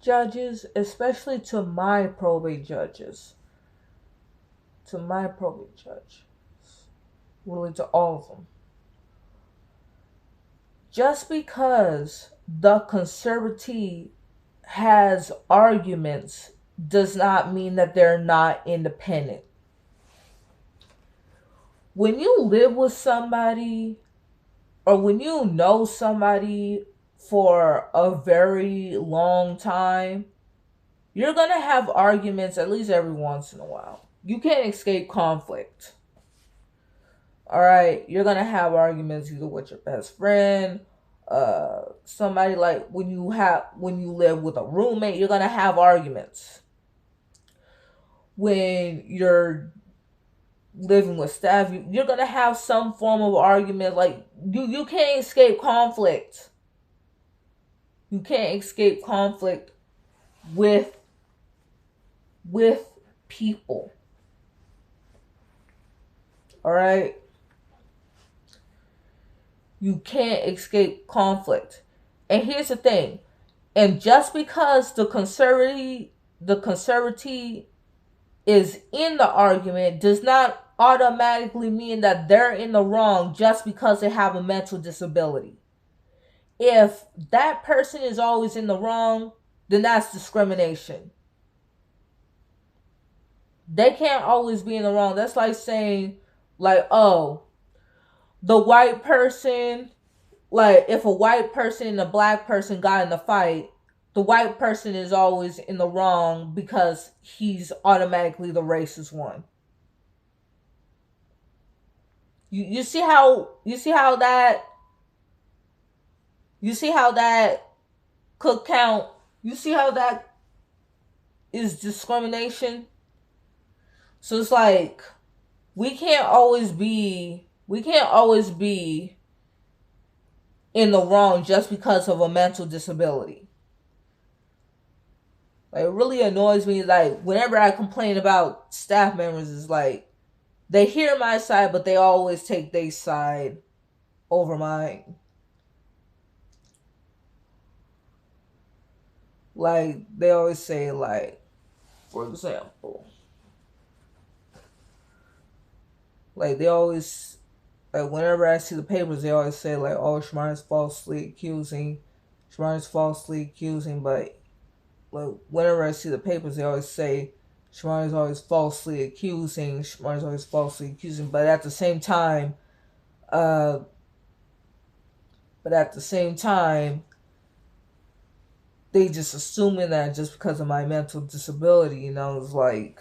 judges, especially to my probate judges, to my probate judge, really to all of them. Just because the conservatee has arguments does not mean that they're not independent. When you live with somebody or when you know somebody for a very long time, you're going to have arguments at least every once in a while. You can't escape conflict. All right, you're going to have arguments either with your best friend, somebody like when you live with a roommate, you're going to have arguments. When you're living with staff, you're going to have some form of argument. Like you can't escape conflict. You can't escape conflict with people. All right? You can't escape conflict. And here's the thing. And just because the conservatee is in the argument does not automatically mean that they're in the wrong just because they have a mental disability. If that person is always in the wrong, then that's discrimination. They can't always be in the wrong. That's like saying, like, oh, the white person, like, if a white person and a black person got in a fight, the white person is always in the wrong because he's automatically the racist one. You see how that could count. You see how that is discrimination. So it's like we can't always be in the wrong just because of a mental disability. Like, it really annoys me. Like, whenever I complain about staff members, it's like they hear my side, but they always take their side over mine. Like, they always say, like, for example, like, they always, like, whenever I see the papers, they always say, like, oh, Shmar's falsely accusing, but, like, whenever I see the papers, they always say, Shmar's always falsely accusing, but at the same time, they just assuming that just because of my mental disability, it's like,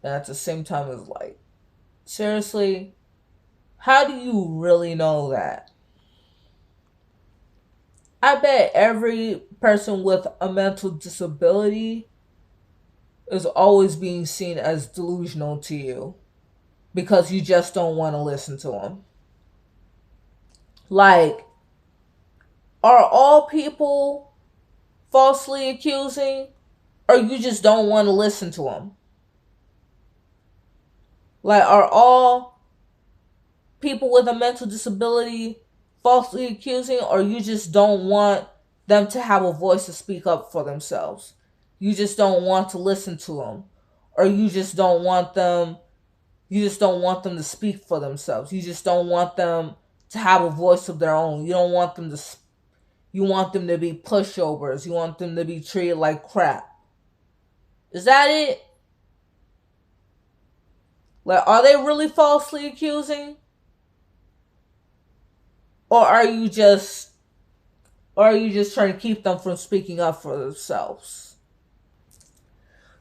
and at the same time, it's like, seriously, how do you really know that? I bet every person with a mental disability is always being seen as delusional to you because you just don't want to listen to them. Like, are all people falsely accusing, or you just don't want to listen to them? Like, are all people with a mental disability falsely accusing, or you just don't want them to have a voice to speak up for themselves? You just don't want to listen to them, or you just don't want them to speak for themselves. You just don't want them to have a voice of their own. You don't want them to you want them to be pushovers. You want them to be treated like crap. Is that it? Like, are they really falsely accusing? Or are you just trying to keep them from speaking up for themselves?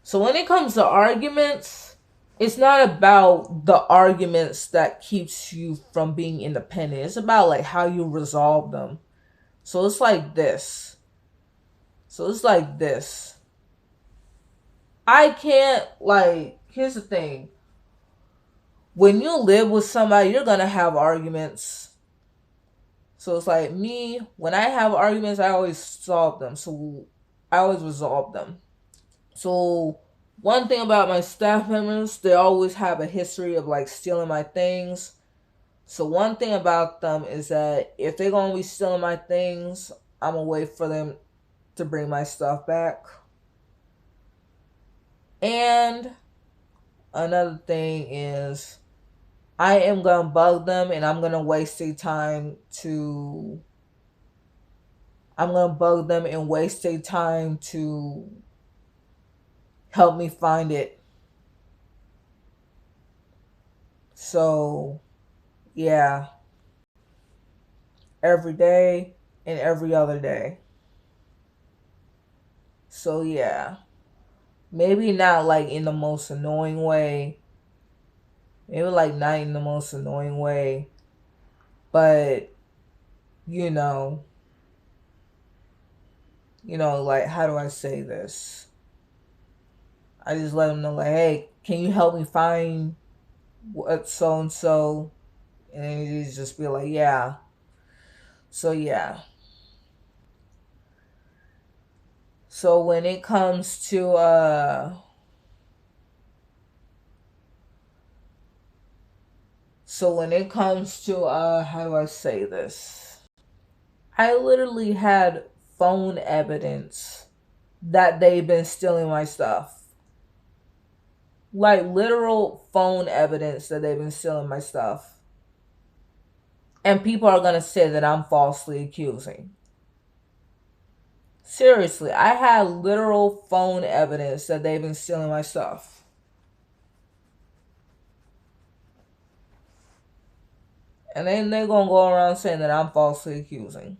So when it comes to arguments, it's not about the arguments that keeps you from being independent. It's about, like, how you resolve them. So it's like this. I can't, like, here's the thing. When you live with somebody, you're gonna have arguments. So it's like me, when I have arguments, I always solve them. So I always resolve them. So one thing about my staff members, they always have a history of, like, stealing my things. So one thing about them is that if they're going to be stealing my things, I'm gonna wait for them to bring my stuff back. And another thing is, I am gonna bug them, and I'm gonna waste their time to. I'm gonna bug them and waste their time to help me find it. So, yeah, every day and every other day. So, yeah, maybe not like in the most annoying way. Maybe like not in the most annoying way, but you know, like, how do I say this? I just let them know, like, hey, can you help me find what so and so? And then you just be like, yeah. So, yeah. So when it comes to how do I say this? I literally had phone evidence that they've been stealing my stuff. Like literal phone evidence that they've been stealing my stuff. And people are going to say that I'm falsely accusing. Seriously, I had literal phone evidence that they've been stealing my stuff. And then they're going to go around saying that I'm falsely accusing.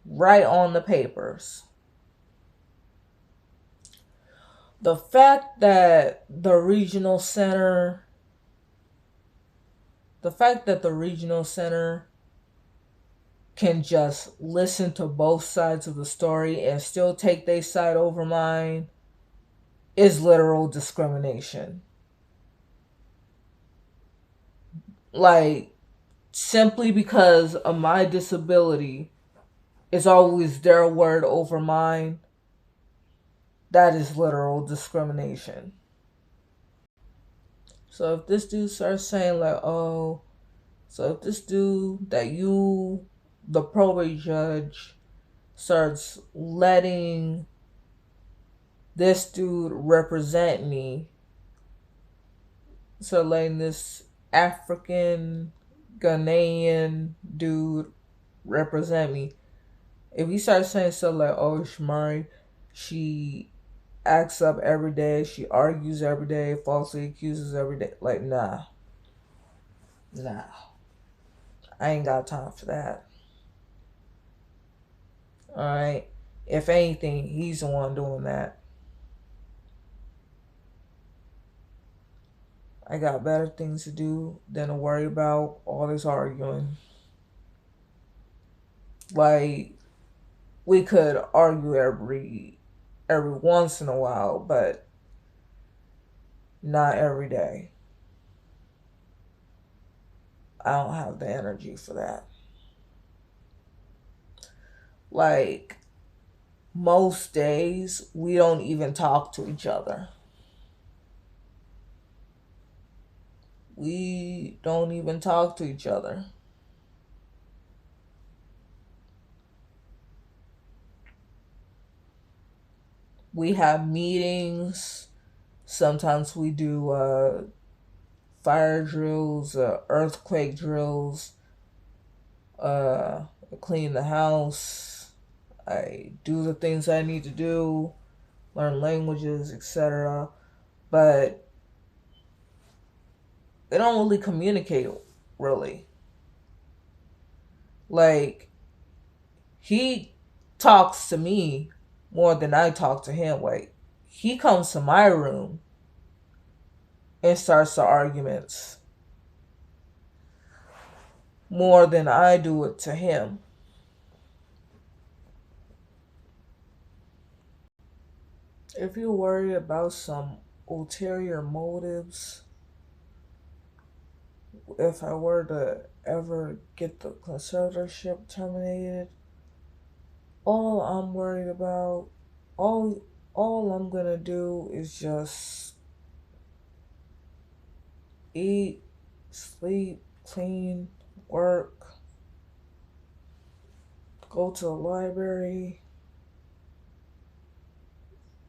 Right on the papers. The fact that the regional center can just listen to both sides of the story and still take their side over mine is literal discrimination. Like, simply because of my disability, it's always their word over mine. That is literal discrimination. So if this dude starts saying like, oh, so if this dude that the probate judge, starts letting this dude represent me, so letting this African Ghanaian dude represent me. If he starts saying stuff like, oh, Shamari, she acts up every day, she argues every day, falsely accuses every day, like, nah. I ain't got time for that. Alright? If anything, he's the one doing that. I got better things to do than to worry about all this arguing. Like, we could argue every once in a while, but not every day. I don't have the energy for that. Like, most days, we don't even talk to each other. We don't even talk to each other. We have meetings. Sometimes we do fire drills, earthquake drills, clean the house. I do the things I need to do, learn languages, etc. But they don't really communicate, really. Like, he talks to me more than I talk to him. Like, he comes to my room and starts the arguments more than I do it to him. If you're worried about some ulterior motives, if I were to ever get the conservatorship terminated, all I'm worried about, all I'm gonna do is just eat, sleep, clean, work, go to the library,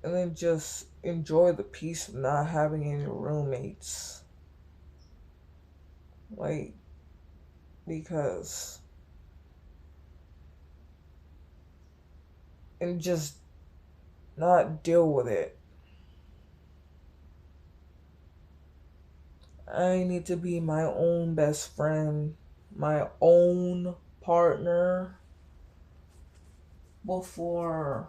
and then just enjoy the peace of not having any roommates. Like, because, and just not deal with it. I need to be my own best friend, my own partner, before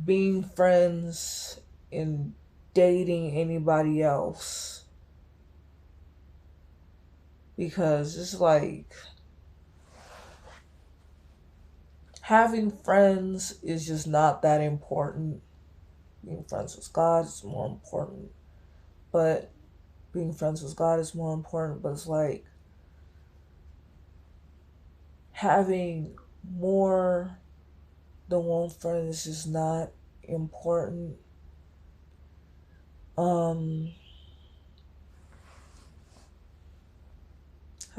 being friends and dating anybody else. Because it's like, having friends is just not that important. Being friends with God is more important. But being friends with God is more important. But it's like, having more than one friend is just not important. How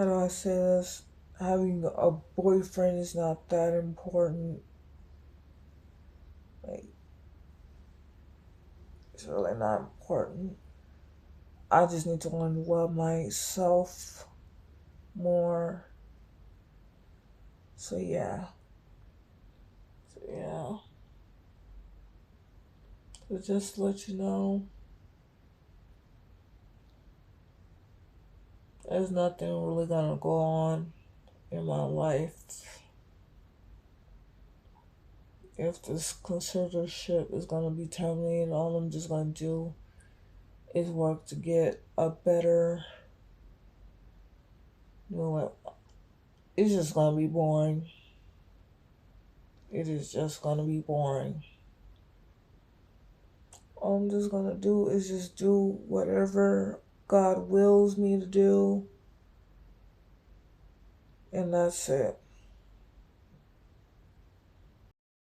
do I say this? Having a boyfriend is not that important. Like, it's really not important. I just need to learn to love myself more. So yeah. So just to let you know, there's nothing really gonna go on in my life if this conservatorship is gonna be terminated. All I'm just gonna do is work to get a better, you know what, it's just gonna be boring. It is just gonna be boring. All I'm just gonna do is just do whatever God wills me to do, and that's it.